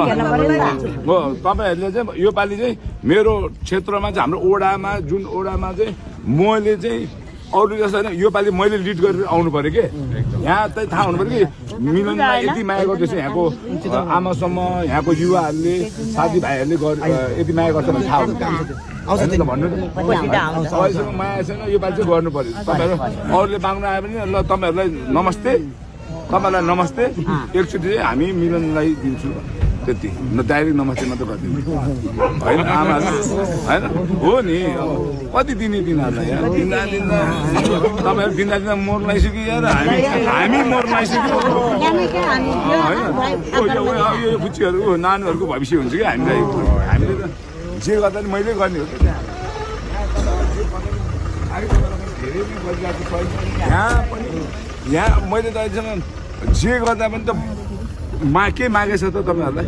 हो तपाईँहरूले चाहिँ योपालि चाहिँ मेरो क्षेत्रमा चाहिँ हाम्रो ओडामा जुन ओडामा चाहिँ मैले चाहिँ अरू जस्तो होइन योपालि मैले लिड गरेर आउनु पर्यो कि यहाँ चाहिँ थाहा हुनु पर्यो कि मिलनलाई यति माया गर्दैछ यहाँको आमासम्म यहाँको युवाहरूले साथीभाइहरूले यति माया गर्छ भने थाहा हुन्छ भन्नु अहिलेसम्म माया छैन योपालि चाहिँ गर्नु पर्यो तपाईँहरू अरूले माग्नु आयो भने ल तपाईँहरूलाई नमस्ते तपाईँलाई नमस्ते एकचोटि चाहिँ हामी मिलनलाई दिन्छु त्यति न डाइरेक्ट नमस्ते मात्रै गरिदिनु होइन आमाहरू होइन हो नि कति दिने तिनीहरूलाई यहाँ दिँदा दिँदा तपाईँहरू दिँदा दिँदा मोर लगाइसक्यो यार हामी मोर लगाइसक्यो होइन यो बुच्चीहरू नानीहरूको भविष्य हुन्छ कि हामीलाई हामीले त जे गर्दा पनि मैले गर्ने हो कि यहाँ पनि यहाँ मैले त अहिलेसम्म जे गर्दा पनि त के मागेछ त तपाईँहरूलाई